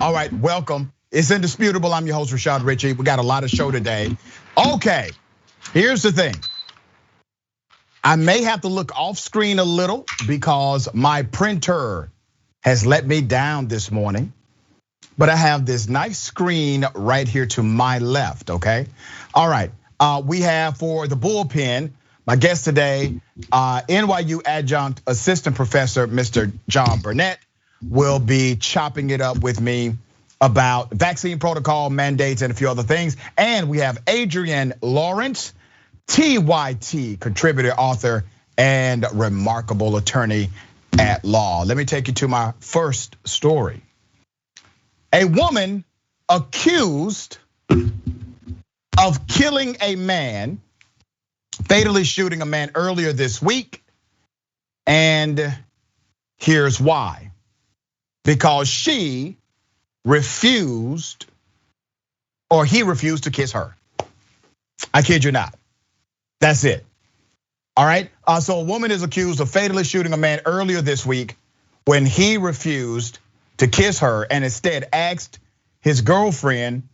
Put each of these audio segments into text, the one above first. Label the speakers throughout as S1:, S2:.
S1: All right, welcome. It's indisputable. I'm your host, Rashad Ritchie. We got a lot of show today. Okay, here's the thing. I may have to look off screen a little because my printer has let me down this morning. But I have this nice screen right here to my left, okay? All right, we have for the bullpen, my guest today, NYU adjunct assistant professor, Mr. John Burnett, will be chopping it up with me about vaccine protocol, mandates, and a few other things. And we have Adrienne Lawrence, TYT contributor, author, and remarkable attorney at law. Let me take you to my first story. A woman accused of killing a man, fatally shooting a man earlier this week. And here's why. Because she refused, or he refused to kiss her. I kid you not. That's it. All right. So a woman is accused of fatally shooting a man earlier this week when he refused to kiss her and instead asked his girlfriend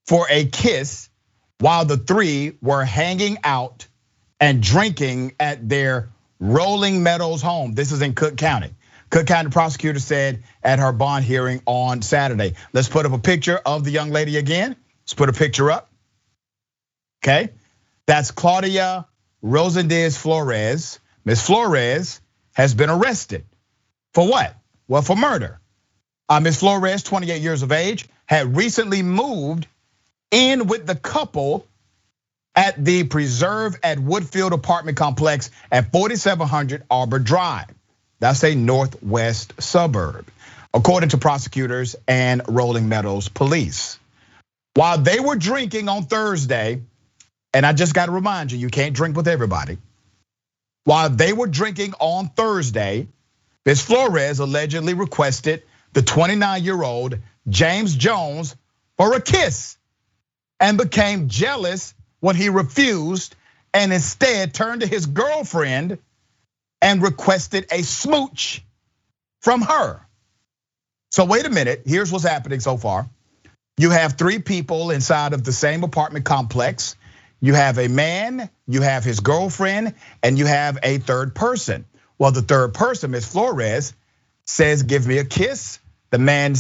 S1: for a kiss while the three were hanging out and drinking at their Rolling Meadows home. This is in Cook County. Cook County prosecutor said at her bond hearing on Saturday. Let's put up a picture of the young lady again. Let's put a picture up. Okay, that's Claudia Rosendez Flores. Ms. Flores has been arrested for what? Well, for murder. Ms. Flores, 28 years of age, had recently moved in with the couple at the Preserve at Woodfield apartment complex at 4700 Arbor Drive. That's a northwest suburb, according to prosecutors and Rolling Meadows police. While they were drinking on Thursday, and I just got to remind you can't drink with everybody. While they were drinking on Thursday, Ms. Flores allegedly requested the 29-year-old James Jones for a kiss and became jealous when he refused and instead turned to his girlfriend and requested a smooch from her. So wait a minute, here's what's happening so far. You have three people inside of the same apartment complex. You have a man, you have his girlfriend, and you have a third person. Well, the third person, Ms. Flores, says, give me a kiss. The man,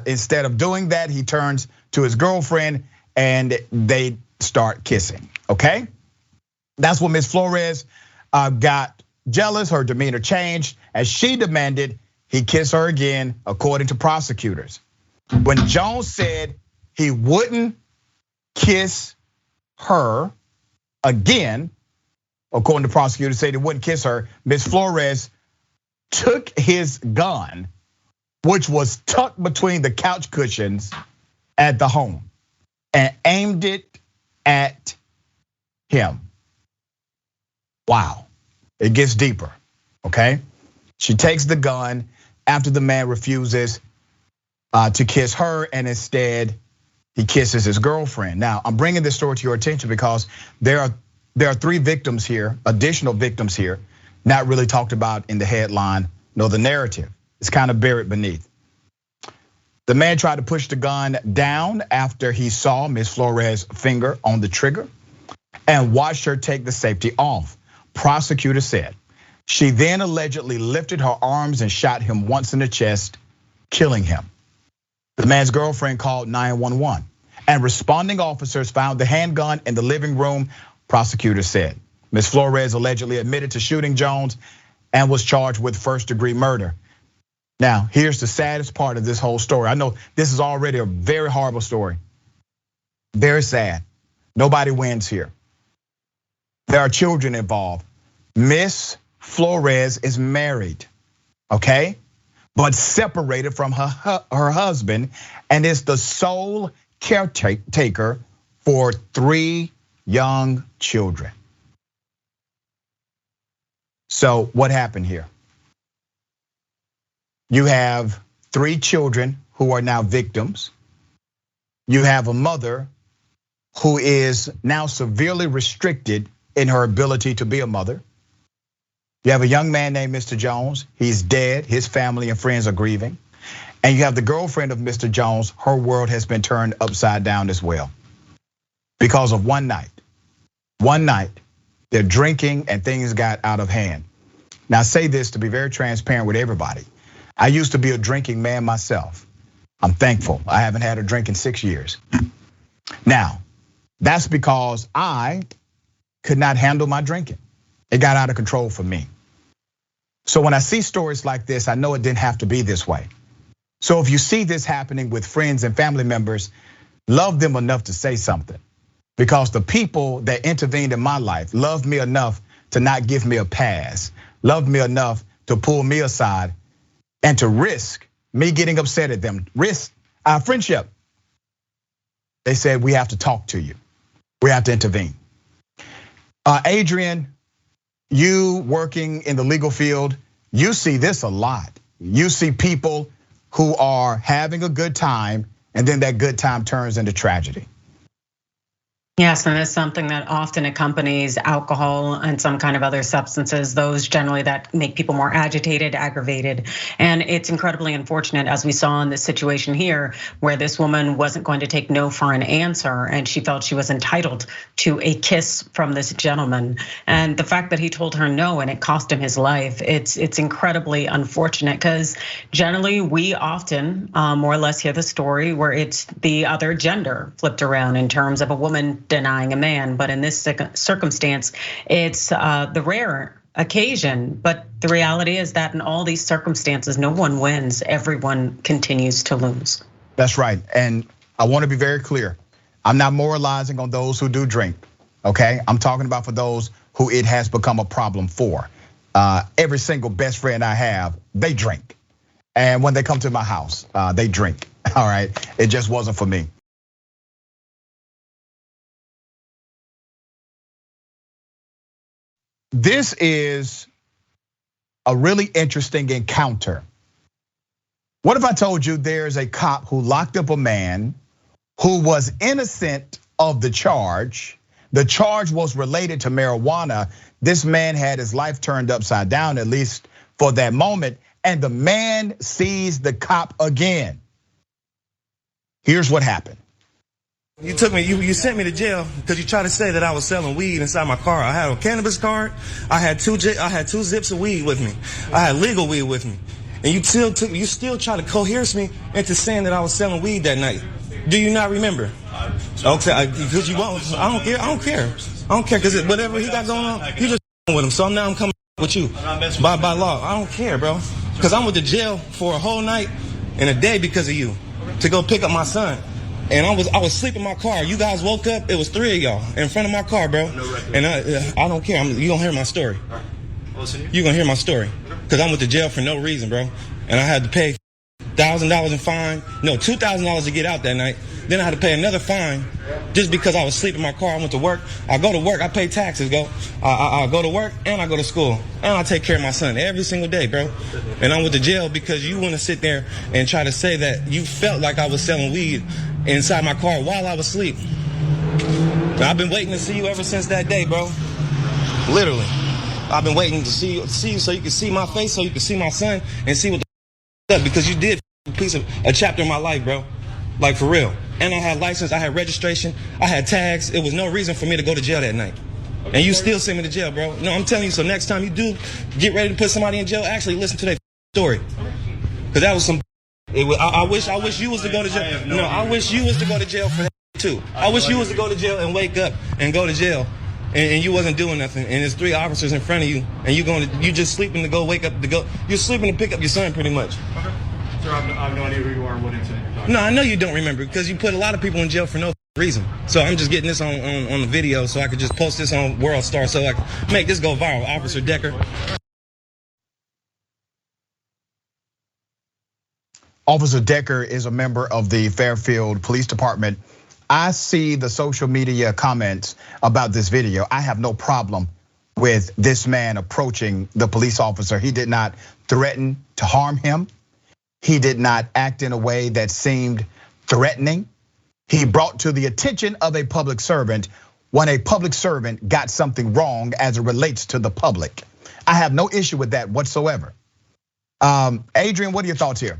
S1: instead of doing that, he turns to his girlfriend and they start kissing, okay? That's when Ms. Flores got jealous, her demeanor changed, as she demanded he kiss her again, according to prosecutors. When Jones said he wouldn't kiss her again, according to prosecutors, said he wouldn't kiss her, Ms. Flores took his gun, which was tucked between the couch cushions at the home, and aimed it at him. Wow. It gets deeper, okay? She takes the gun after the man refuses to kiss her, and instead he kisses his girlfriend. Now, I'm bringing this story to your attention because there are three victims here, additional victims here, not really talked about in the headline nor the narrative. It's kind of buried beneath. The man tried to push the gun down after he saw Ms. Flores' finger on the trigger and watched her take the safety off. Prosecutor said she then allegedly lifted her arms and shot him once in the chest, killing him. The man's girlfriend called 911, and responding officers found the handgun in the living room, prosecutors said. Ms. Flores allegedly admitted to shooting Jones and was charged with first-degree murder. Now, here's the saddest part of this whole story. I know this is already a very horrible story. Very sad. Nobody wins here. There are children involved. Miss Flores is married, okay? But separated from her husband and is the sole caretaker for 3 young children. So what happened here? You have 3 children who are now victims. You have a mother who is now severely restricted in her ability to be a mother. You have a young man named Mr. Jones. He's dead. His family and friends are grieving. And you have the girlfriend of Mr. Jones, her world has been turned upside down as well. Because of one night. One night, they're drinking and things got out of hand. Now I say this to be very transparent with everybody. I used to be a drinking man myself. I'm thankful. I haven't had a drink in 6 years. Now, that's because I could not handle my drinking. It got out of control for me. So when I see stories like this, I know it didn't have to be this way. So if you see this happening with friends and family members, love them enough to say something. Because the people that intervened in my life loved me enough to not give me a pass, loved me enough to pull me aside and to risk me getting upset at them, risk our friendship. They said, we have to talk to you. We have to intervene. Adrienne, you working in the legal field, you see this a lot. You see people who are having a good time and then that good time turns into tragedy.
S2: Yes, and it's something that often accompanies alcohol and some kind of other substances, those generally that make people more agitated, aggravated. And it's incredibly unfortunate, as we saw in this situation here, where this woman wasn't going to take no for an answer, and she felt she was entitled to a kiss from this gentleman. And the fact that he told her no and it cost him his life, it's incredibly unfortunate, because generally we often more or less hear the story where it's the other gender flipped around in terms of a woman denying a man, but in this circumstance, it's the rare occasion. But the reality is that in all these circumstances, no one wins, everyone continues to lose.
S1: That's right, and I want to be very clear. I'm not moralizing on those who do drink, okay? I'm talking about for those who it has become a problem for. Every single best friend I have, they drink. And when they come to my house, they drink, all right? It just wasn't for me. This is a really interesting encounter. What if I told you there's a cop who locked up a man who was innocent of the charge? The charge was related to marijuana. This man had his life turned upside down, at least for that moment, and the man sees the cop again. Here's what happened.
S3: You took me, you sent me to jail because you tried to say that I was selling weed inside my car. I had a cannabis card. I had two zips of weed with me. I had legal weed with me. And you still try to coerce me into saying that I was selling weed that night. Do you not remember? Okay, because you won't. I don't care. I don't care because whatever he got going on, you just with him. So now I'm coming with you by law. I don't care, bro. Because I went to jail for a whole night and a day because of you to go pick up my son. And I was sleeping in my car. You guys woke up. It was 3 of y'all in front of my car, bro. And I don't care. You gonna hear my story. You gonna hear my story because I went to jail for no reason, bro. And I had to pay $1,000 in fine. No, $2,000 to get out that night. Then I had to pay another fine just because I was sleeping in my car. I went to work. I go to work. I pay taxes. I go to work and I go to school and I take care of my son every single day, bro. And I went to jail because you want to sit there and try to say that you felt like I was selling weed inside my car while I was asleep. I've been waiting to see you ever since that day, bro. Literally. I've been waiting to see you so you can see my face, so you can see my son and see what the up because you did a chapter in my life, bro. Like for real. And I had license, I had registration, I had tags. It was no reason for me to go to jail that night. And you still send me to jail, bro. No, I'm telling you, so next time you do get ready to put somebody in jail, actually listen to their story. Because that was some I wish you was to go to jail. No, I wish you was to go to jail for that too. I wish you was to go to jail and wake up and go to jail, and you wasn't doing nothing. And there's 3 officers in front of you, and you just sleeping to go wake up to go. You're sleeping to pick up your son, pretty much.
S4: Okay. Sir, I have no idea who you are and what incident you're talking
S3: about. No, I know you don't remember because you put a lot of people in jail for no reason. So I'm just getting this on the video so I could just post this on World Star so I can make this go viral. Officer Decker.
S1: Officer Decker is a member of the Fairfield Police Department. I see the social media comments about this video. I have no problem with this man approaching the police officer. He did not threaten to harm him. He did not act in a way that seemed threatening. He brought to the attention of a public servant when a public servant got something wrong as it relates to the public. I have no issue with that whatsoever. Adrienne, what are your thoughts here?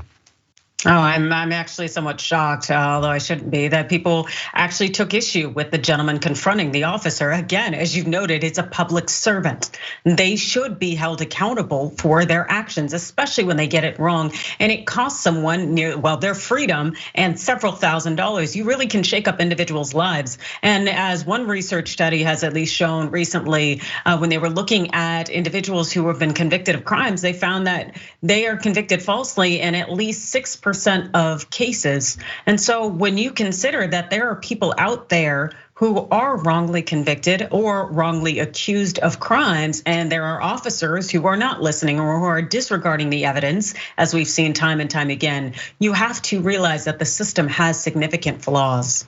S2: Oh, I'm actually somewhat shocked, although I shouldn't be, that people actually took issue with the gentleman confronting the officer. Again, as you've noted, it's a public servant. They should be held accountable for their actions, especially when they get it wrong. And it costs someone their freedom and several $1,000s. You really can shake up individuals' lives. And as one research study has at least shown recently, when they were looking at individuals who have been convicted of crimes, they found that they are convicted falsely in at least 6% of cases. And so when you consider that there are people out there who are wrongly convicted or wrongly accused of crimes, and there are officers who are not listening or who are disregarding the evidence, as we've seen time and time again, you have to realize that the system has significant flaws.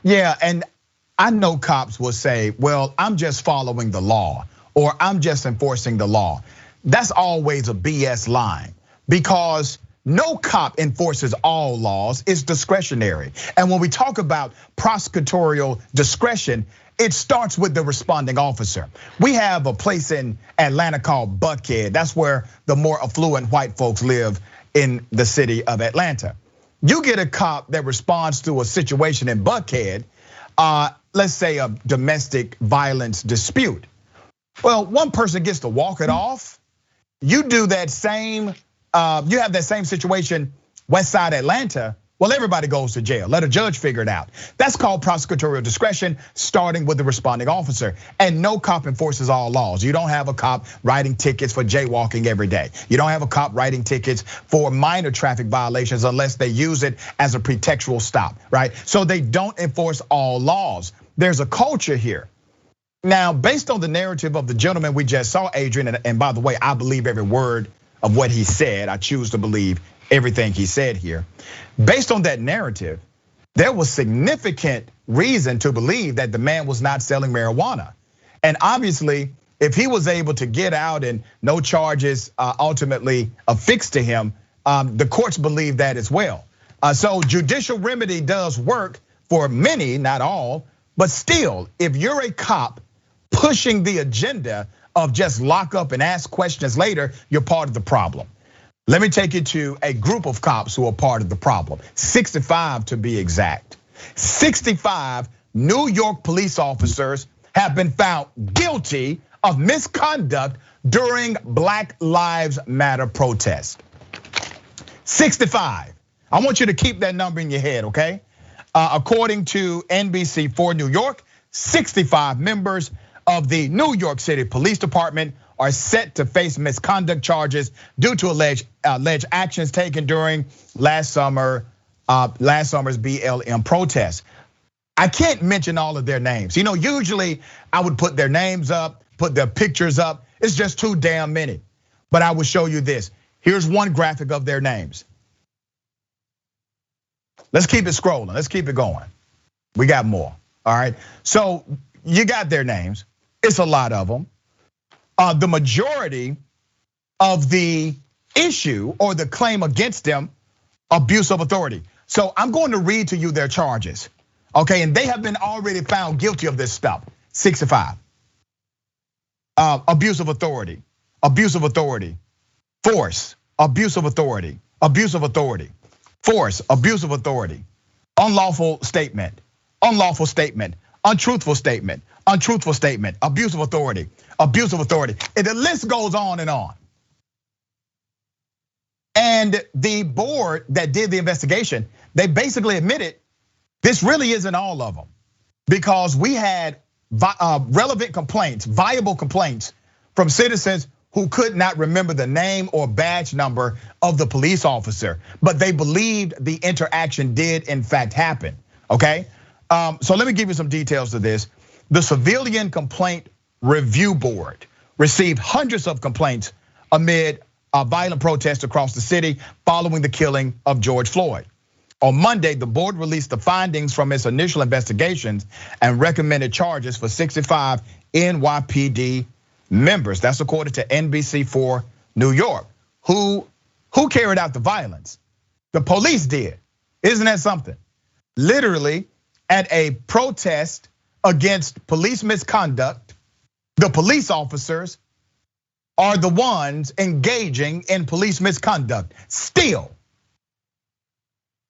S1: Yeah, and I know cops will say, well, I'm just following the law, or I'm just enforcing the law. That's always a BS line, because no cop enforces all laws, it's discretionary. And when we talk about prosecutorial discretion, it starts with the responding officer. We have a place in Atlanta called Buckhead. That's where the more affluent white folks live in the city of Atlanta. You get a cop that responds to a situation in Buckhead, let's say a domestic violence dispute. Well, one person gets to walk it off. You do that same, you have that same situation West Side Atlanta, well, everybody goes to jail. Let a judge figure it out. That's called prosecutorial discretion, starting with the responding officer. And no cop enforces all laws. You don't have a cop writing tickets for jaywalking every day. You don't have a cop writing tickets for minor traffic violations unless they use it as a pretextual stop, right? So they don't enforce all laws. There's a culture here. Now, based on the narrative of the gentleman we just saw, Adrienne, and by the way, I believe every word of what he said. I choose to believe everything he said here. Based on that narrative, there was significant reason to believe that the man was not selling marijuana. And obviously, if he was able to get out and no charges ultimately affixed to him, the courts believe that as well. So judicial remedy does work for many, not all, but still, if you're a cop pushing the agenda of just lock up and ask questions later, you're part of the problem. Let me take you to a group of cops who are part of the problem, 65 to be exact. 65 New York police officers have been found guilty of misconduct during Black Lives Matter protests. 65. I want you to keep that number in your head, okay? According to NBC4 New York, 65 members of the New York City Police Department are set to face misconduct charges due to alleged actions taken during last summer's BLM protests. I can't mention all of their names. You know, usually I would put their names up, put their pictures up. It's just too damn many. But I will show you this. Here's one graphic of their names. Let's keep it scrolling. Let's keep it going. We got more, all right? So you got their names. It's a lot of them. The majority of the issue or the claim against them, abuse of authority. So I'm going to read to you their charges, okay? And they have been already found guilty of this stuff, 65. Abuse of authority, force, abuse of authority, force, abuse of authority, unlawful statement, untruthful statement, abuse of authority. And the list goes on and on. And the board that did the investigation, they basically admitted this really isn't all of them, because we had relevant complaints, viable complaints from citizens who could not remember the name or badge number of the police officer, but they believed the interaction did in fact happen, okay? So let me give you some details to this. The Civilian Complaint Review Board received hundreds of complaints amid violent protests across the city following the killing of George Floyd. On Monday, the board released the findings from its initial investigations and recommended charges for 65 NYPD members. That's according to NBC4 New York. Who carried out the violence? The police did. Isn't that something? Literally, at a protest against police misconduct, the police officers are the ones engaging in police misconduct. Still,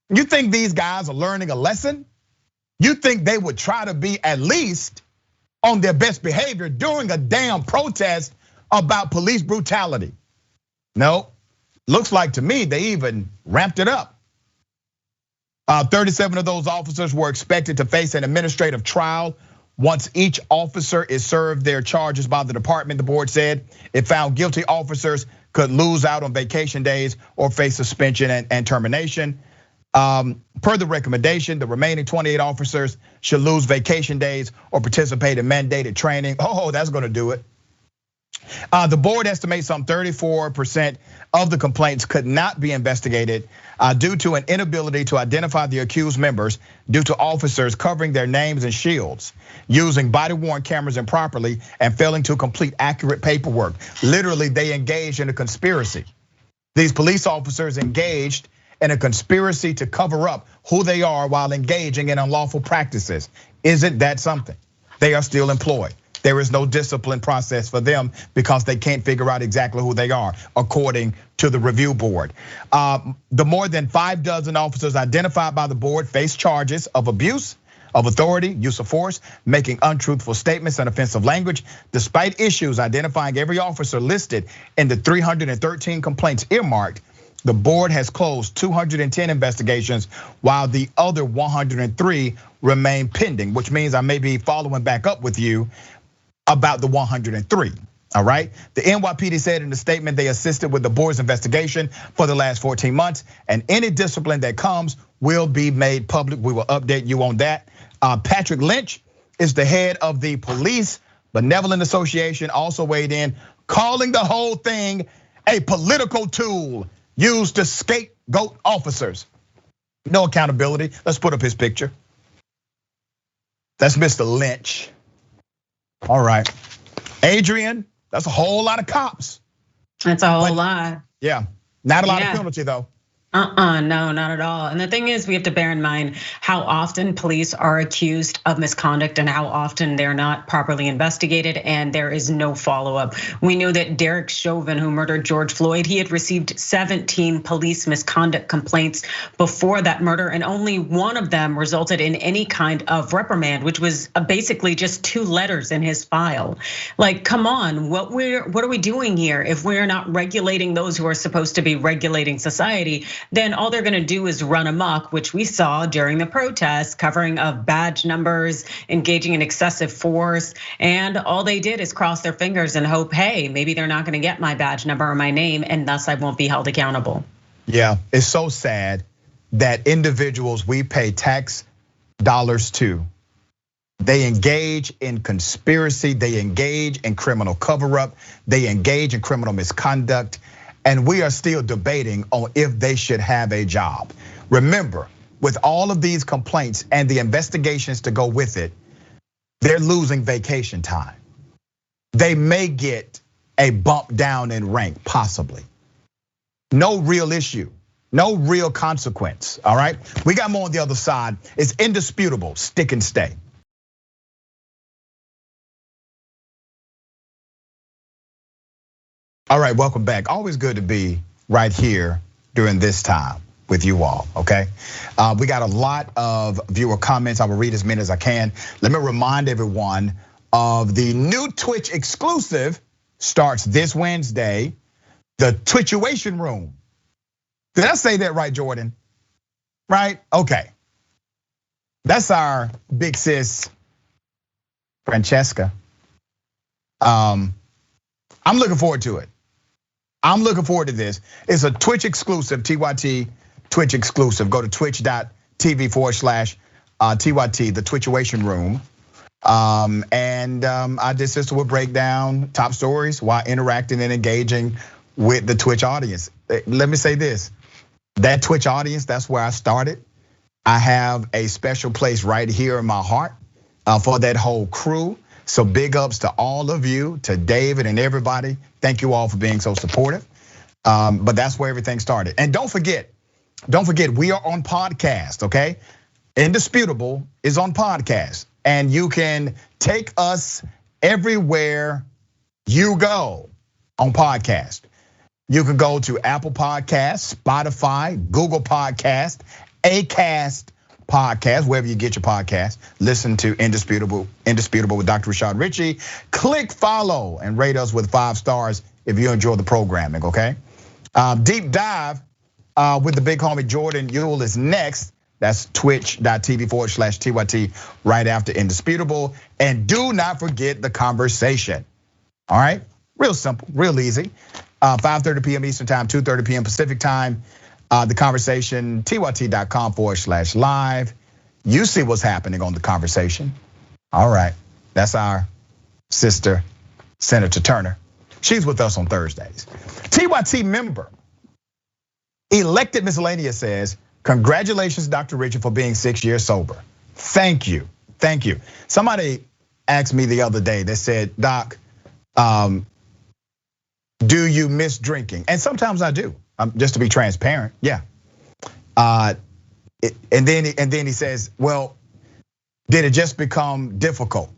S1: You think these guys are learning a lesson? You think they would try to be at least on their best behavior during a damn protest about police brutality? No, looks like to me they even ramped it up. 37 of those officers were expected to face an administrative trial once each officer is served their charges by the department. The board said it found guilty officers could lose out on vacation days or face suspension and termination. Per the recommendation, the remaining 28 officers should lose vacation days or participate in mandated training. Oh, that's gonna do it. The board estimates some 34% of the complaints could not be investigated due to an inability to identify the accused members due to officers covering their names and shields, using body-worn cameras improperly, and failing to complete accurate paperwork. Literally, they engaged in a conspiracy. These police officers engaged in a conspiracy to cover up who they are while engaging in unlawful practices. Isn't that something? They are still employed. There is no discipline process for them because they can't figure out exactly who they are, according to the review board. The more than 6 officers identified by the board face charges of abuse of authority, use of force, making untruthful statements and offensive language. Despite issues identifying every officer listed in the 313 complaints earmarked, the board has closed 210 investigations while the other 103 remain pending, which means I may be following back up with you about the 103, all right? The NYPD said in the statement they assisted with the board's investigation for the last 14 months, and any discipline that comes will be made public. We will update you on that. Patrick Lynch is the head of the Police Benevolent Association, also weighed in, calling the whole thing a political tool used to scapegoat officers. No accountability. Let's put up his picture. That's Mr. Lynch. All right, Adrienne, that's a whole lot of cops.
S2: That's a whole lot.
S1: Yeah, not a lot of penalty though.
S2: No, not at all. And the thing is, we have to bear in mind how often police are accused of misconduct and how often they're not properly investigated and there is no follow-up. We know that Derek Chauvin, who murdered George Floyd, he had received 17 police misconduct complaints before that murder, and only one of them resulted in any kind of reprimand, which was basically just 2 letters in his file. Like, come on, what are we doing here? If we're not regulating those who are supposed to be regulating society, then all they're gonna do is run amok, which we saw during the protests, covering of badge numbers, engaging in excessive force. And all they did is cross their fingers and hope, hey, maybe they're not gonna get my badge number or my name, and thus I won't be held accountable.
S1: Yeah, it's so sad that individuals we pay tax dollars to, they engage in conspiracy, they engage in criminal cover-up, they engage in criminal misconduct, and we are still debating on if they should have a job. Remember, with all of these complaints and the investigations to go with it, they're losing vacation time. They may get a bump down in rank, possibly. No real issue, no real consequence, all right? We got more on the other side. It's indisputable, stick and stay. All right, welcome back. Always good to be right here during this time with you all, okay? We got a lot of viewer comments. I will read as many as I can. Let me remind everyone of the new Twitch exclusive starts this Wednesday, the Twitchuation Room. Did I say that right, Jordan? Right, okay. That's our big sis, Francesca. I'm looking forward to it. I'm looking forward to this. It's a Twitch exclusive, TYT Twitch exclusive. Go to twitch.tv/TYT, the Twitchuation Room. And our dear sister will break down top stories while interacting and engaging with the Twitch audience. Let me say this, that Twitch audience, that's where I started. I have a special place right here in my heart for that whole crew. So big ups to all of you, to David and everybody. Thank you all for being so supportive. But that's where everything started. And don't forget, we are on podcast, okay? Indisputable is on podcast. And you can take us everywhere you go on podcast. You can go to Apple Podcasts, Spotify, Google Podcasts, Acast podcast, wherever you get your podcast. Listen to Indisputable with Dr. Rashad Ritchie. Click follow and rate us with 5 stars if you enjoy the programming, okay? Deep dive with the big homie Jordan Yule is next. That's twitch.tv/TYT right after Indisputable. And do not forget the conversation, all right? Real simple, real easy. 5:30 p.m. Eastern time, 2:30 p.m. Pacific time. The conversation, tyt.com/live. You see what's happening on the conversation. All right, that's our sister, Senator Turner. She's with us on Thursdays. TYT member, Elected Miscellaneous says, congratulations, Dr. Richard, for being 6 years sober. Thank you, thank you. Somebody asked me the other day, they said, Doc, do you miss drinking? And sometimes I do. Just to be transparent, yeah. And then he says, well, did it just become difficult?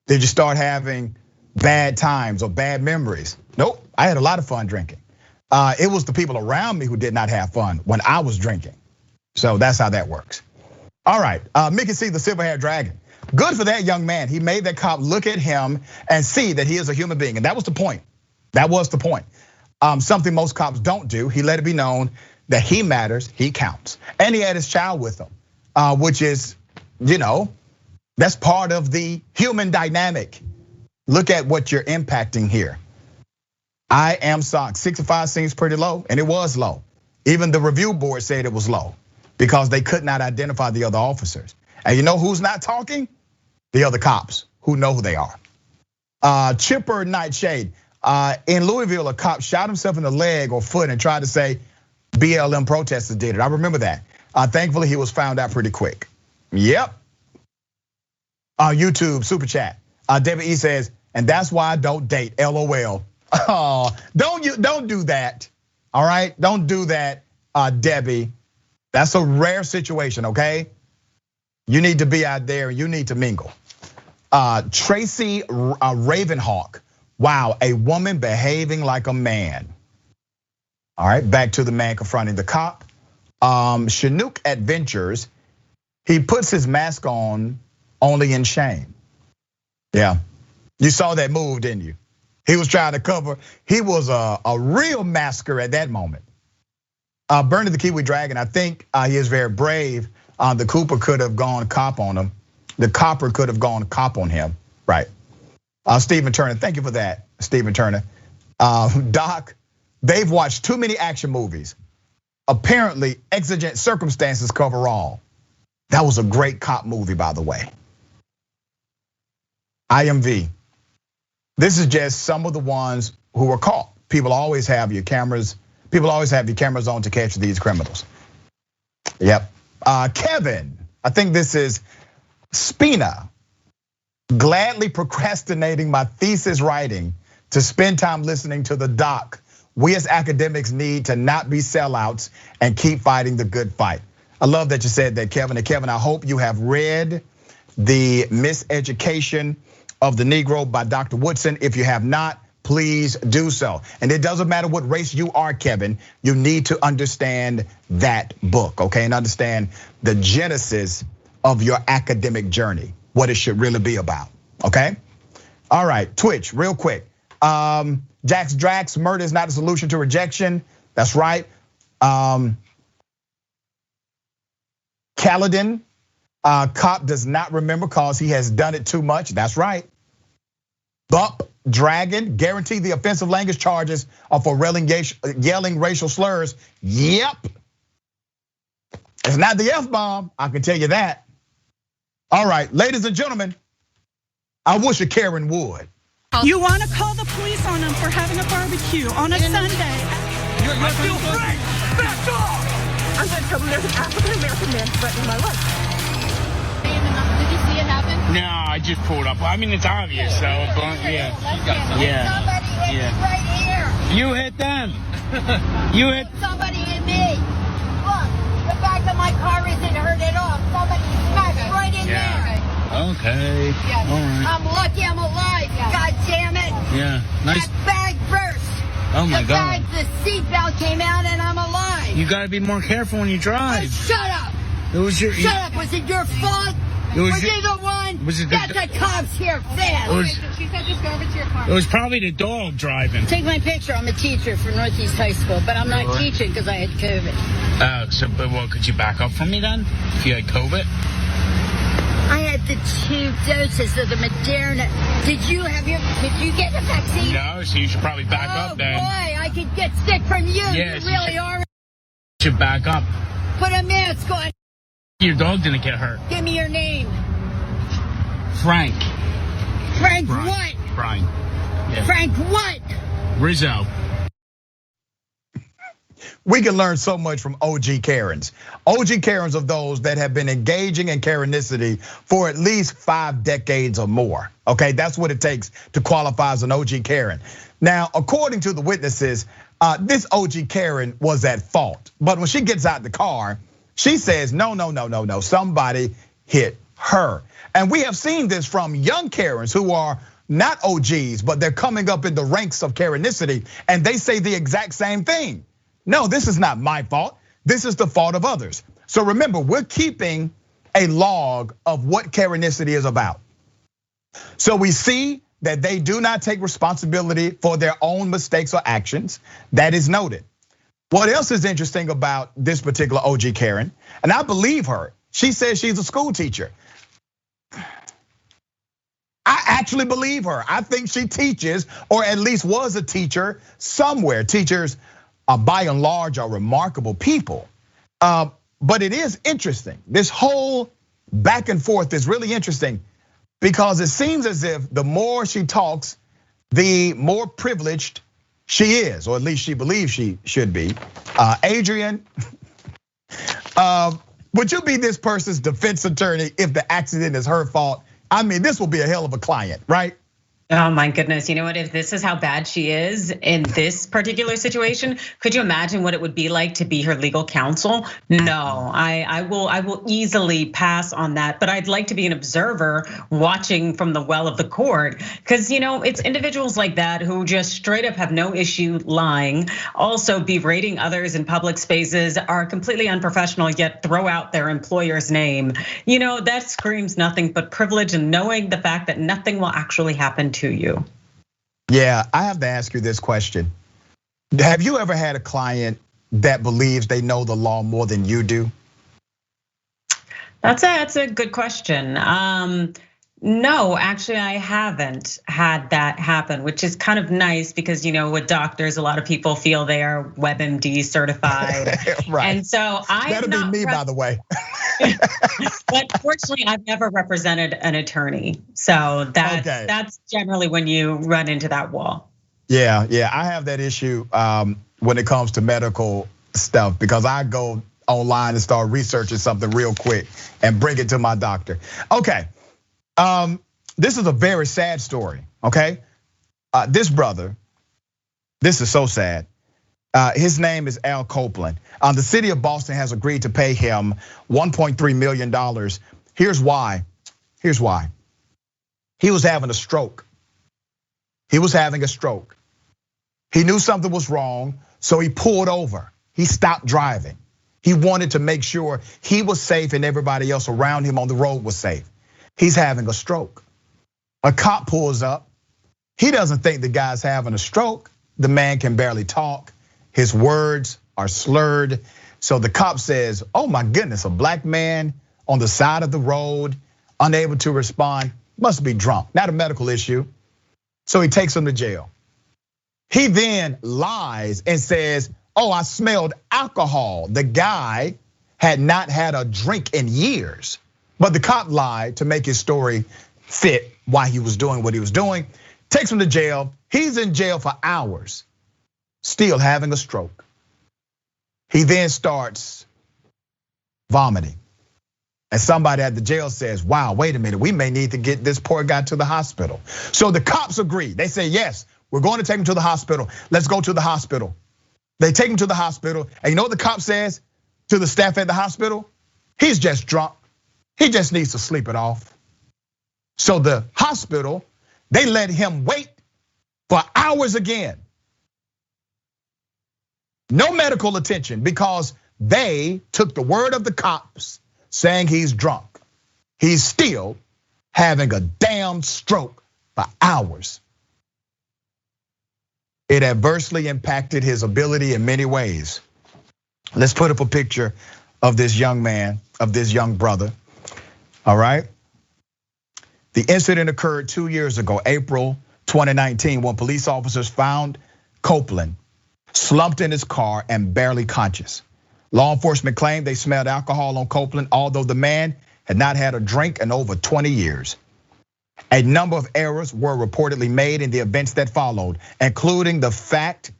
S1: Did you start having bad times or bad memories? Nope, I had a lot of fun drinking. It was the people around me who did not have fun when I was drinking. So that's how that works. All right, Mickey C, the silver-haired dragon. Good for that young man. He made that cop look at him and see that he is a human being, and that was the point. That was the point. Something most cops don't do. He let it be known that he matters, he counts. And he had his child with him, which is, that's part of the human dynamic. Look at what you're impacting here. I am shocked. 65 seems pretty low, and it was low. Even the review board said it was low because they could not identify the other officers. And you know who's not talking? The other cops who know who they are. Chipper Nightshade. In Louisville, a cop shot himself in the leg or foot and tried to say BLM protesters did it. I remember that. Thankfully, he was found out pretty quick. Yep. YouTube super chat. David E says, and that's why I don't date. LOL. Oh, don't do that. All right, don't do that, Debbie. That's a rare situation, okay? You need to be out there and you need to mingle. Tracy Ravenhawk. Wow, a woman behaving like a man. All right, back to the man confronting the cop. Chinook Adventures, he puts his mask on only in shame. Yeah, you saw that move, didn't you? He was trying to cover, he was a real masker at that moment. Bernie the Kiwi Dragon, I think he is very brave. The Cooper could have gone cop on him. The copper could have gone cop on him, right? Stephen Turner, thank you for that, Stephen Turner. Doc, they've watched too many action movies. Apparently, exigent circumstances cover all. That was a great cop movie, by the way. IMV. This is just some of the ones who were caught. People always have your cameras. People always have your cameras on to capture these criminals. Yep. Kevin, I think this is Spina. Gladly procrastinating my thesis writing to spend time listening to the doc. We as academics need to not be sellouts and keep fighting the good fight. I love that you said that, Kevin. And Kevin, I hope you have read The Miseducation of the Negro by Dr. Woodson. If you have not, please do so. And it doesn't matter what race you are, Kevin, you need to understand that book, okay? And understand the genesis of your academic journey, what it should really be about, okay? All right, Twitch, real quick. Jax Drax, murder is not a solution to rejection. That's right. Kaladin, cop does not remember cause he has done it too much. That's right. Bump Dragon, guarantee the offensive language charges are for yelling racial slurs. Yep. It's not the F-bomb, I can tell you that. All right, ladies and gentlemen, I wish a Karen would.
S5: You want to call the police on them for having a barbecue on a Sunday.
S6: I feel free. Back off. I'm going to tell them there's an African-American man threatening my life.
S7: Did you see it happen?
S8: No, I just pulled up. I mean, it's obvious, so, but yeah.
S7: Somebody hit me right here.
S8: You hit them. You hit.
S7: Somebody hit me. Look, the back of my car isn't hurt at all. Somebody smacked right in there.
S8: Okay.
S7: Yes.
S8: All right.
S7: I'm lucky I'm alive. God damn it.
S8: Yeah. Nice.
S7: That bag burst.
S8: Oh my God.
S7: The seatbelt came out and I'm alive.
S8: You got to be more careful when you drive.
S7: Shut up.
S8: It was your.
S7: Shut up. Was it your fault? Was you the one? Get the cops here fast.
S5: She said just go over to your car.
S8: It was probably the dog driving.
S7: Take my picture. I'm a teacher for Northeast High School, but I'm not teaching because I had COVID.
S8: But what, could you back up from me then? If you had COVID?
S7: I had the 2 doses of the Moderna. Did you get the vaccine?
S8: No, so you should probably back up then.
S7: Oh boy, I could get sick from you.
S8: Yes,
S7: You really are.
S8: You should back up.
S7: Put a mask on.
S8: Your dog didn't get hurt.
S7: Give me your name.
S8: Frank.
S7: Frank what?
S8: Brian. Yeah.
S7: Frank what?
S8: Rizzo.
S1: We can learn so much from OG Karens. OG Karens of those that have been engaging in Karenicity for at least 5 decades or more. Okay, that's what it takes to qualify as an OG Karen. Now, according to the witnesses, this OG Karen was at fault. But when she gets out the car, she says, no, somebody hit her. And we have seen this from young Karens who are not OGs, but they're coming up in the ranks of Karenicity, and they say the exact same thing. No, this is not my fault. This is the fault of others. So remember, we're keeping a log of what Karenicity is about. So we see that they do not take responsibility for their own mistakes or actions. That is noted. What else is interesting about this particular OG Karen? And I believe her. She says she's a school teacher. I actually believe her. I think she teaches, or at least was a teacher somewhere. Teachers, by and large, are remarkable people. But it is interesting. This whole back and forth is really interesting because it seems as if the more she talks, the more privileged she is, or at least she believes she should be. Adrienne, would you be this person's defense attorney if the accident is her fault? I mean, this will be a hell of a client, right?
S2: Oh my goodness, you know what, if this is how bad she is in this particular situation, could you imagine what it would be like to be her legal counsel? No, I will easily pass on that, but I'd like to be an observer watching from the well of the court, because it's individuals like that who just straight up have no issue lying, also berating others in public spaces, are completely unprofessional, yet throw out their employer's name. That screams nothing but privilege and knowing the fact that nothing will actually happen to you.
S1: Yeah, I have to ask you this question. Have you ever had a client that believes they know the law more than you do?
S2: That's a good question. No, actually, I haven't had that happen, which is kind of nice because with doctors, a lot of people feel they are WebMD certified,
S1: right?
S2: And so
S1: that'll be me, by the way.
S2: But fortunately, I've never represented an attorney, so that's generally when you run into that wall.
S1: Yeah, I have that issue when it comes to medical stuff because I go online and start researching something real quick and bring it to my doctor. Okay. This is a very sad story, okay? This brother, this is so sad. His name is Al Copeland. The city of Boston has agreed to pay him $1.3 million. Here's why. He was having a stroke. He knew something was wrong, so he pulled over. He stopped driving. He wanted to make sure he was safe and everybody else around him on the road was safe. He's having a stroke. A cop pulls up. He doesn't think the guy's having a stroke. The man can barely talk. His words are slurred. So the cop says, oh my goodness, a black man on the side of the road, unable to respond, must be drunk, not a medical issue. So he takes him to jail. He then lies and says, oh, I smelled alcohol. The guy had not had a drink in years. But the cop lied to make his story fit why he was doing what he was doing. Takes him to jail. He's in jail for hours, still having a stroke. He then starts vomiting. And somebody at the jail says, wow, wait a minute, we may need to get this poor guy to the hospital. So the cops agree. They say, yes, we're going to take him to the hospital. Let's go to the hospital. They take him to the hospital. And you know what the cop says to the staff at the hospital? He's just drunk. He just needs to sleep it off. So the hospital, they let him wait for hours again. No medical attention because they took the word of the cops saying he's drunk. He's still having a damn stroke for hours. It adversely impacted his ability in many ways. Let's put up a picture of this young man, of this young brother, all right? The incident occurred 2 years ago, April 2019, when police officers found Copeland slumped in his car and barely conscious. Law enforcement claimed they smelled alcohol on Copeland, although the man had not had a drink in over 20 years. A number of errors were reportedly made in the events that followed, including the fact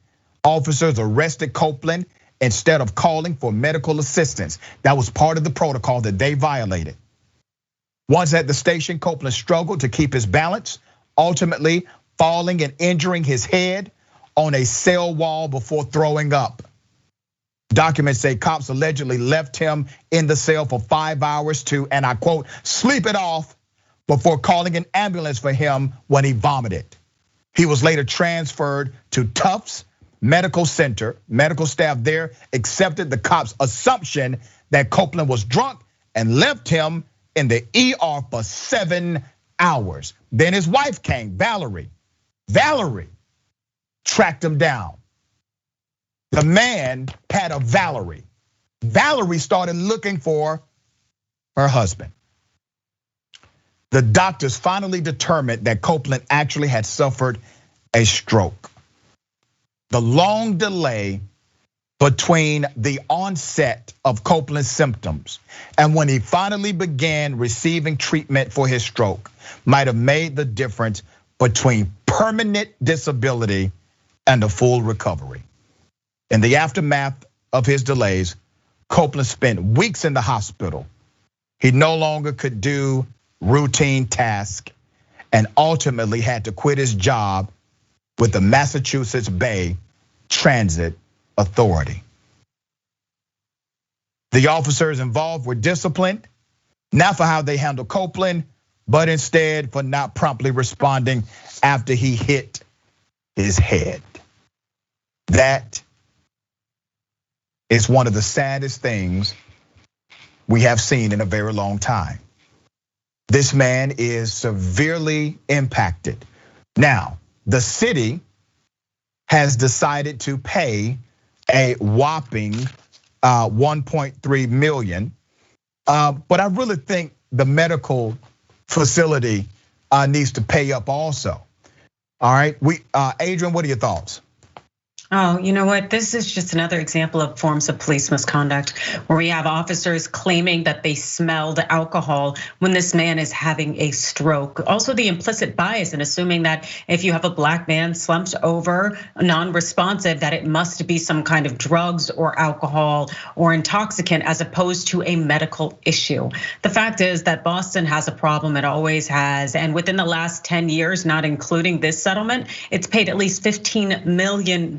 S1: officers arrested Copeland instead of calling for medical assistance. That was part of the protocol that they violated. Once at the station, Copeland struggled to keep his balance, ultimately falling and injuring his head on a cell wall before throwing up. Documents say cops allegedly left him in the cell for 5 hours to, and I quote, sleep it off before calling an ambulance for him when he vomited. He was later transferred to Tufts Medical Center. Medical staff there accepted the cops' assumption that Copeland was drunk and left him in the ER for 7 hours. Then his wife came, Valerie. Valerie tracked him down. The man had a Valerie. Valerie started looking for her husband. The doctors finally determined that Copeland actually had suffered a stroke. The long delay between the onset of Copeland's symptoms and when he finally began receiving treatment for his stroke might have made the difference between permanent disability and a full recovery. In the aftermath of his delays, Copeland spent weeks in the hospital. He no longer could do routine tasks and ultimately had to quit his job with the Massachusetts Bay Transit Authority. The officers involved were disciplined, not for how they handled Copeland, but instead for not promptly responding after he hit his head. That is one of the saddest things we have seen in a very long time. This man is severely impacted. Now, the city has decided to pay a whopping 1.3 million. But I really think the medical facility needs to pay up also. All right, Adrienne, what are your thoughts?
S2: Oh, you know what? This is just another example of forms of police misconduct where we have officers claiming that they smelled alcohol when this man is having a stroke. Also the implicit bias in assuming that if you have a black man slumped over, non-responsive, that it must be some kind of drugs or alcohol or intoxicant as opposed to a medical issue. The fact is that Boston has a problem, it always has. And within the last 10 years, not including this settlement, it's paid at least $15 million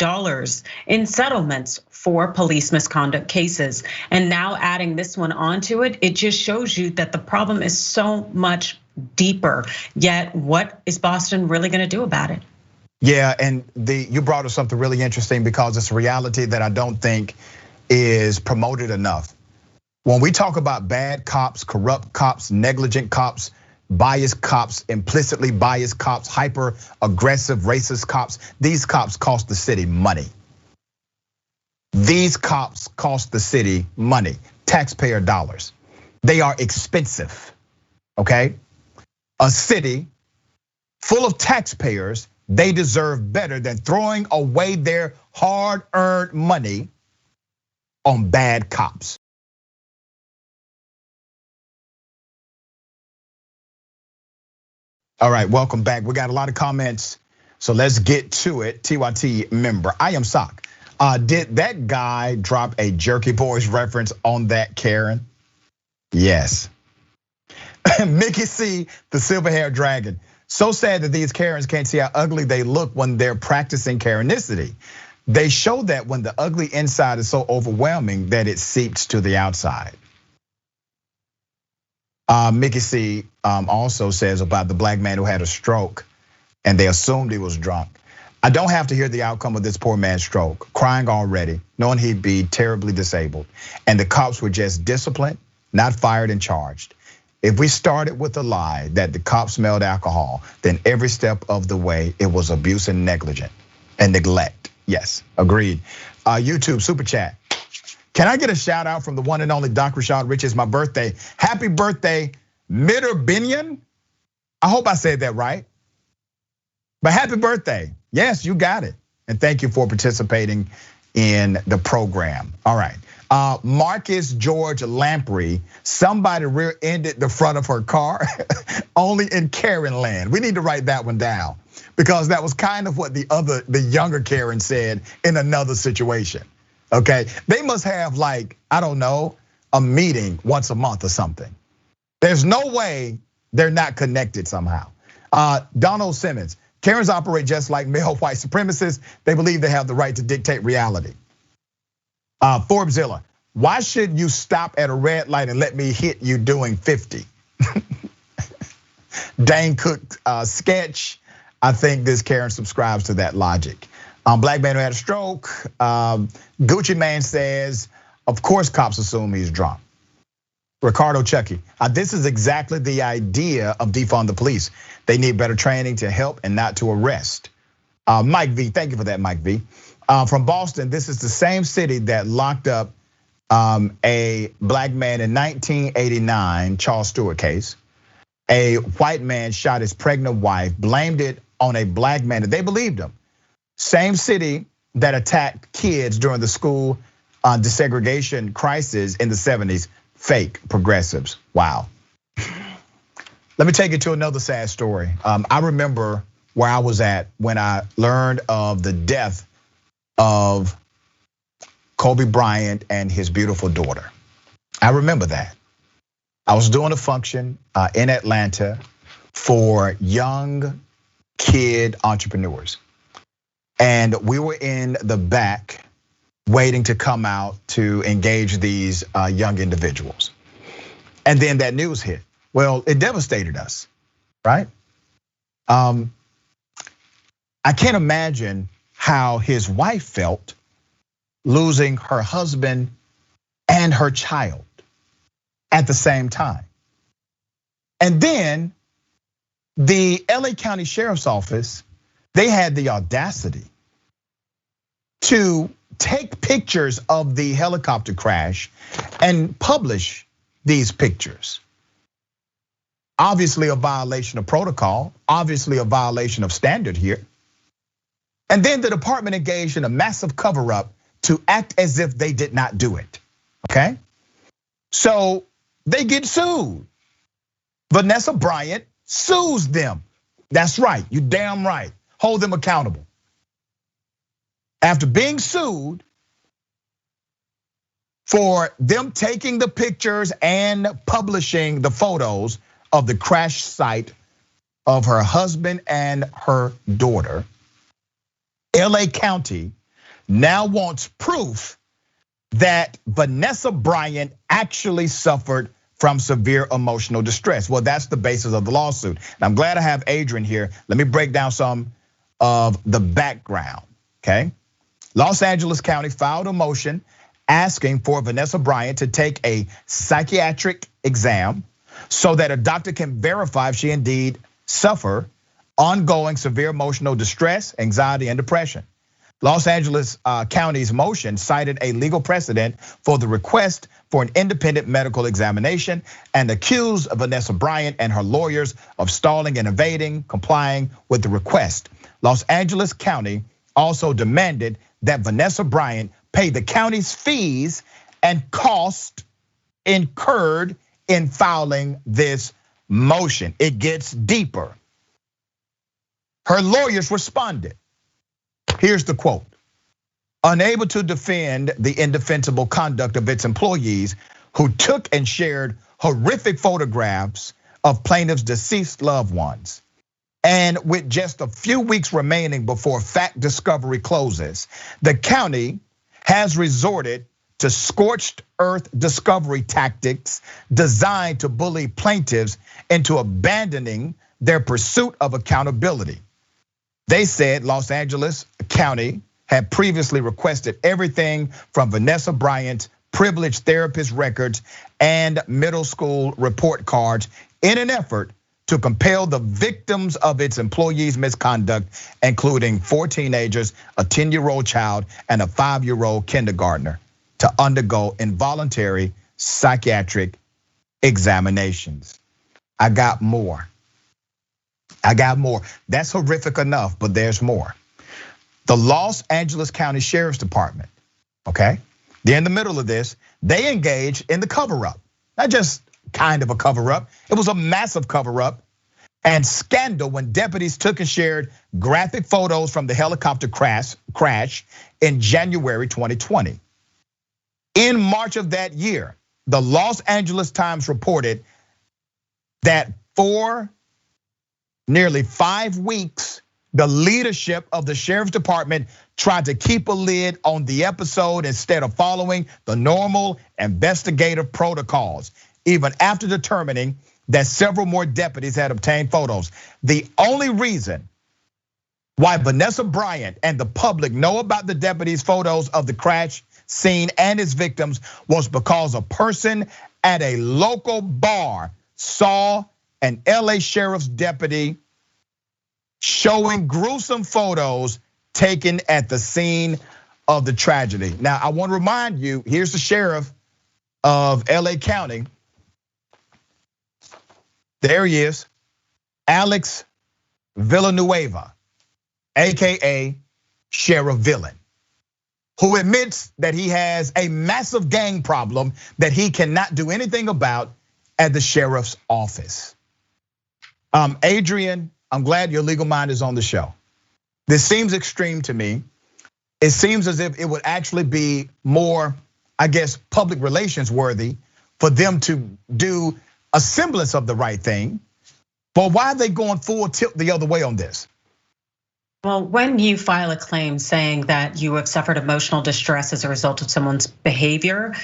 S2: in settlements for police misconduct cases. And now adding this one onto it, it just shows you that the problem is so much deeper. Yet what is Boston really gonna do about it?
S1: Yeah, and you brought up something really interesting because it's a reality that I don't think is promoted enough. When we talk about bad cops, corrupt cops, negligent cops, biased cops, implicitly biased cops, hyper aggressive, racist cops, these cops cost the city money. These cops cost the city money, taxpayer dollars. They are expensive, okay? A city full of taxpayers, they deserve better than throwing away their hard-earned money on bad cops. All right, welcome back. We got a lot of comments, so let's get to it. TYT member, I am Sock. Did that guy drop a Jerky Boys reference on that Karen? Yes. Mickey C, the silver haired dragon. So sad that these Karens can't see how ugly they look when they're practicing Karenicity. They show that when the ugly inside is so overwhelming that it seeps to the outside. Mickey C also says about the black man who had a stroke and they assumed he was drunk. I don't have to hear the outcome of this poor man's stroke, crying already, knowing he'd be terribly disabled. And the cops were just disciplined not fired and charged. If we started with a lie that the cops smelled alcohol, then every step of the way it was abuse and neglect. Yes, agreed. YouTube super chat. Can I get a shout out from the one and only Doc Rashad Rich? It's my birthday. Happy birthday, Mitter I hope I said that right. But happy birthday. Yes, you got it. And thank you for participating in the program. All right. Marcus George Lamprey, somebody rear-ended the front of her car, only in Karen land. We need to write that one down because that was kind of what the younger Karen said in another situation. Okay, they must have like, I don't know, a meeting once a month or something. There's no way they're not connected somehow. Donald Simmons, Karens operate just like male white supremacists. They believe they have the right to dictate reality. Forbesilla, why should you stop at a red light and let me hit you doing 50? Dane Cook sketch, I think this Karen subscribes to that logic. Black man who had a stroke. Gucci Man says, of course cops assume he's drunk. Ricardo Chucky, this is exactly the idea of defund the police. They need better training to help and not to arrest. Mike V, thank you for that, Mike V. From Boston, this is the same city that locked up a black man in 1989, Charles Stewart case. A white man shot his pregnant wife, blamed it on a black man, and they believed him. Same city that attacked kids during the school desegregation crisis in the 70s, fake progressives. Wow. Let me take you to another sad story. I remember where I was at when I learned of the death of Kobe Bryant and his beautiful daughter. I remember that. I was doing a function in Atlanta for young kid entrepreneurs. And we were in the back waiting to come out to engage these young individuals. And then that news hit. Well, it devastated us, right? I can't imagine how his wife felt losing her husband and her child at the same time. And then the LA County Sheriff's Office, they had the audacity to take pictures of the helicopter crash and publish these pictures. Obviously a violation of protocol, obviously a violation of standard here. And then the department engaged in a massive cover-up to act as if they did not do it, okay? So they get sued. Vanessa Bryant sues them. That's right, you damn right. Hold them accountable. After being sued for them taking the pictures and publishing the photos of the crash site of her husband and her daughter, LA County now wants proof that Vanessa Bryant actually suffered from severe emotional distress. Well, that's the basis of the lawsuit. And I'm glad I have Adrienne here. Let me break down some of the background, okay? Los Angeles County filed a motion asking for Vanessa Bryant to take a psychiatric exam so that a doctor can verify if she indeed suffered ongoing severe emotional distress, anxiety, and depression. Los Angeles County's motion cited a legal precedent for the request for an independent medical examination and accused Vanessa Bryant and her lawyers of stalling and evading complying with the request. Los Angeles County also demanded that Vanessa Bryant pay the county's fees and cost incurred in filing this motion. It gets deeper. Her lawyers responded. Here's the quote. Unable to defend the indefensible conduct of its employees who took and shared horrific photographs of plaintiff's deceased loved ones. And with just a few weeks remaining before fact discovery closes, the county has resorted to scorched earth discovery tactics designed to bully plaintiffs into abandoning their pursuit of accountability. They said Los Angeles County had previously requested everything from Vanessa Bryant's privileged therapist records and middle school report cards in an effort to compel the victims of its employees' misconduct, including 4 teenagers, a 10-year-old child, and a 5-year-old kindergartner, to undergo involuntary psychiatric examinations. I got more. That's horrific enough, but there's more. The Los Angeles County Sheriff's Department, okay? They're in the middle of this. They engaged in the cover-up. Not just kind of a cover-up. It was a massive cover-up and scandal when deputies took and shared graphic photos from the helicopter crash in January 2020. In March of that year, the Los Angeles Times reported that for nearly 5 weeks, the leadership of the sheriff's department tried to keep a lid on the episode instead of following the normal investigative protocols, even after determining that several more deputies had obtained photos. The only reason why Vanessa Bryant and the public know about the deputies' photos of the crash scene and its victims was because a person at a local bar saw an LA sheriff's deputy showing gruesome photos taken at the scene of the tragedy. Now, I want to remind you, here's the sheriff of LA County. There he is, Alex Villanueva, AKA Sheriff Villain, who admits that he has a massive gang problem that he cannot do anything about at the sheriff's office. Adrienne, I'm glad your legal mind is on the show. This seems extreme to me. It seems as if it would actually be more, I guess, public relations worthy for them to do a semblance of the right thing. But why are they going full tilt the other way on this?
S2: Well, when you file a claim saying that you have suffered emotional distress as a result of someone's behavior,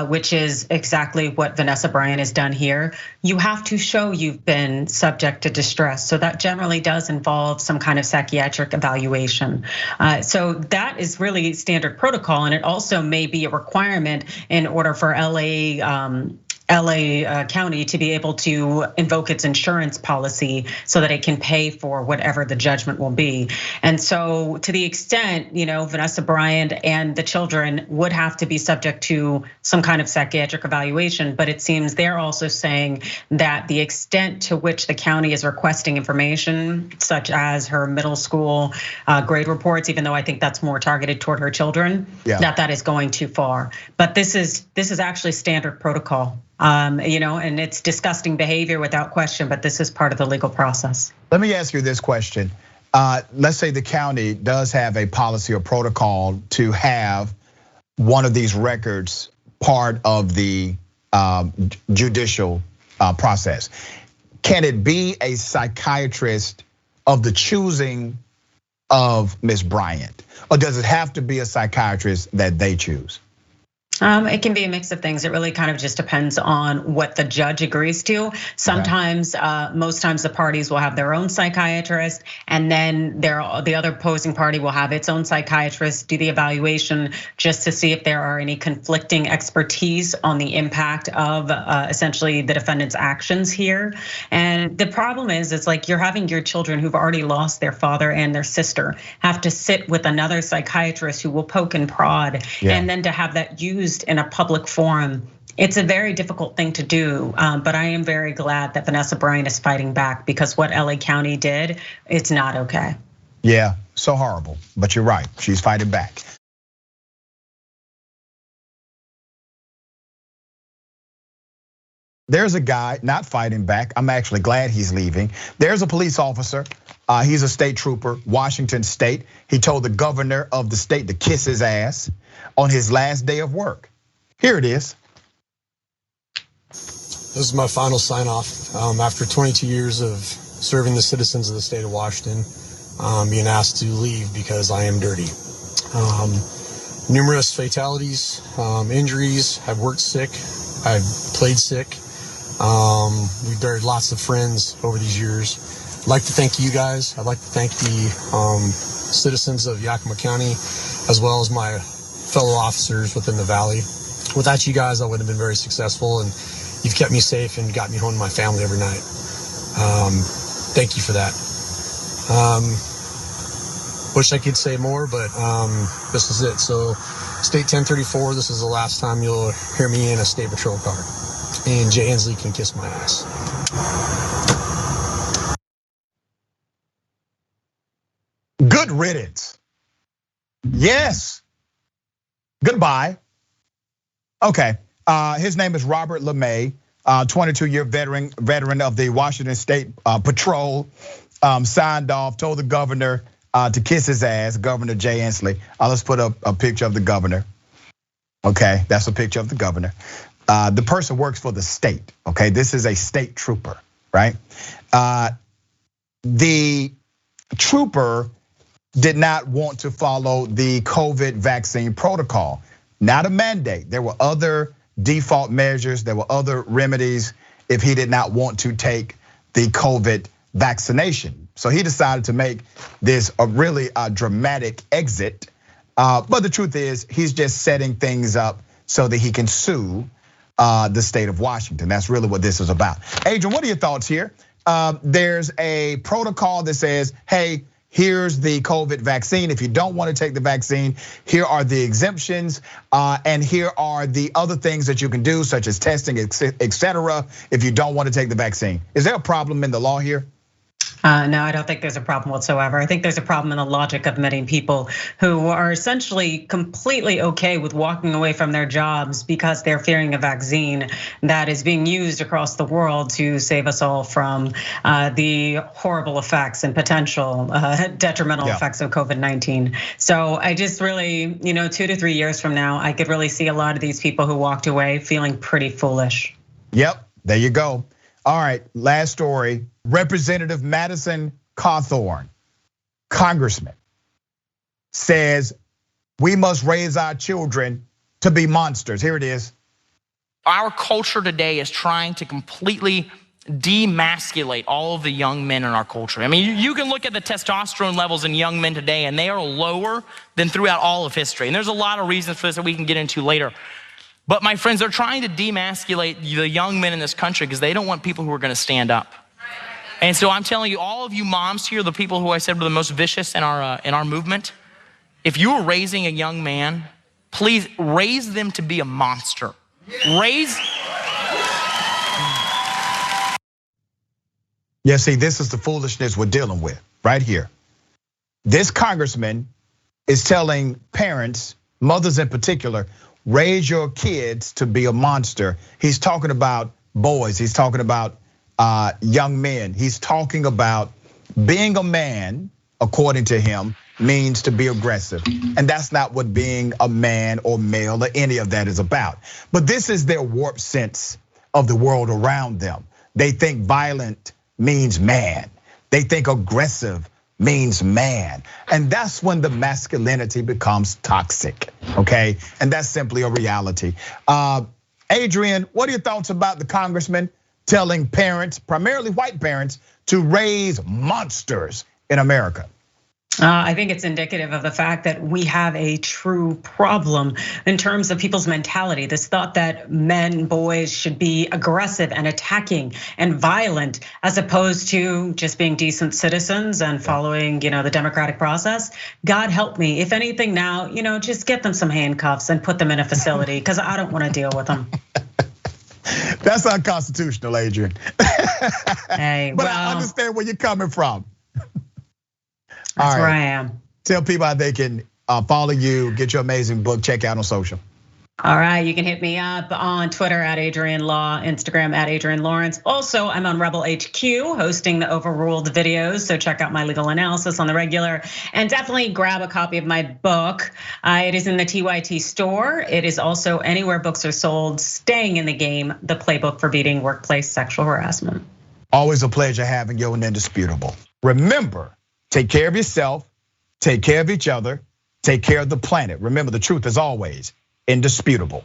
S2: which is exactly what Vanessa Bryant has done here, you have to show you've been subject to distress. So that generally does involve some kind of psychiatric evaluation. So that is really standard protocol, and it also may be a requirement in order for LA County to be able to invoke its insurance policy so that it can pay for whatever the judgment will be. And so to the extent, Vanessa Bryant and the children would have to be subject to some kind of psychiatric evaluation, but it seems they're also saying that the extent to which the county is requesting information, such as her middle school grade reports, even though I think that's more targeted toward her children, that is going too far. But this is actually standard protocol. And it's disgusting behavior without question, but this is part of the legal process.
S1: Let me ask you this question. Let's say the county does have a policy or protocol to have one of these records part of the judicial process. Can it be a psychiatrist of the choosing of Ms. Bryant? Or does it have to be a psychiatrist that they choose?
S2: It can be a mix of things. It really kind of just depends on what the judge agrees to. Sometimes, most times the parties will have their own psychiatrist, and then the other opposing party will have its own psychiatrist do the evaluation just to see if there are any conflicting expertise on the impact of essentially the defendant's actions here. And the problem is, it's like you're having your children who've already lost their father and their sister have to sit with another psychiatrist who will poke and prod, and then to have that used in a public forum. It's a very difficult thing to do, but I am very glad that Vanessa Bryant is fighting back, because what LA County did, it's not okay.
S1: Yeah, so horrible, but you're right, she's fighting back. There's a guy not fighting back. I'm actually glad he's leaving. There's a police officer. He's a state trooper, Washington State. He told the governor of the state to kiss his ass on his last day of work. Here it is.
S9: This is my final sign off after 22 years of serving the citizens of the state of Washington, being asked to leave because I am dirty. Numerous fatalities, injuries. I've worked sick. I've played sick. We've buried lots of friends over these years. I'd like to thank you guys. I'd like to thank the citizens of Yakima County, as well as my fellow officers within the valley. Without you guys, I wouldn't have been very successful, and you've kept me safe and got me home to my family every night. Thank you for that. Wish I could say more, but this is it. So, State 1034, this is the last time you'll hear me in a State Patrol car. And Jay Inslee can kiss my ass.
S1: Good riddance. Yes. Goodbye. Okay. His name is Robert LeMay, 22-year veteran of the Washington State Patrol. Signed off, told the governor to kiss his ass, Governor Jay Inslee. Let's put up a picture of the governor. Okay, that's a picture of the governor. The person works for the state, okay? This is a state trooper, right? The trooper did not want to follow the COVID vaccine protocol. Not a mandate. There were other default measures, there were other remedies if he did not want to take the COVID vaccination. So he decided to make this a really dramatic exit. But the truth is, he's just setting things up so that he can sue the state of Washington. That's really what this is about. Adrienne, what are your thoughts here? There's a protocol that says, hey, here's the COVID vaccine. If you don't want to take the vaccine, here are the exemptions, and here are the other things that you can do, such as testing, etc. if you don't want to take the vaccine. Is there a problem in the law here?
S2: No, I don't think there's a problem whatsoever. I think there's a problem in the logic of many people who are essentially completely okay with walking away from their jobs because they're fearing a vaccine that is being used across the world to save us all from the horrible effects and potential detrimental effects of COVID-19. So I just really, 2 to 3 years from now, I could really see a lot of these people who walked away feeling pretty foolish.
S1: Yep, there you go. All right, last story. Representative Madison Cawthorn, congressman, says we must raise our children to be monsters. Here it is.
S10: Our culture today is trying to completely demasculate all of the young men in our culture. I mean, you can look at the testosterone levels in young men today, and they are lower than throughout all of history. And there's a lot of reasons for this that we can get into later. But my friends, they're trying to demasculate the young men in this country because they don't want people who are gonna stand up. And so I'm telling you, all of you moms here, the people who I said were the most vicious in our movement, if you are raising a young man, please raise them to be a monster.
S1: Yeah, see, this is the foolishness we're dealing with right here. This congressman is telling parents, mothers in particular, raise your kids to be a monster. He's talking about boys, he's talking about young men. He's talking about being a man, according to him, means to be aggressive. And that's not what being a man or male or any of that is about. But this is their warped sense of the world around them. They think violent means man. They think aggressive means man. And that's when the masculinity becomes toxic, okay? And that's simply a reality. Adrienne, what are your thoughts about the congressman telling parents, primarily white parents, to raise monsters in America?
S2: I think it's indicative of the fact that we have a true problem in terms of people's mentality. This thought that men, boys should be aggressive and attacking and violent as opposed to just being decent citizens and following, the democratic process. God help me. If anything now, just get them some handcuffs and put them in a facility because I don't want to deal with them.
S1: That's unconstitutional, Adrienne.
S2: Hey,
S1: but I understand where you're coming from.
S2: That's where I am.
S1: Tell people how they can follow you, get your amazing book, check out on social.
S2: All right, you can hit me up on Twitter at Adrienne Law, Instagram at Adrienne Lawrence. Also, I'm on Rebel HQ hosting the Overruled videos, so check out my legal analysis on the regular. And definitely grab a copy of my book. It is in the TYT store. It is also anywhere books are sold. Staying in the Game, the playbook for beating workplace sexual harassment.
S1: Always a pleasure having you on Indisputable. Remember, take care of yourself, take care of each other, take care of the planet. Remember, the truth is always indisputable.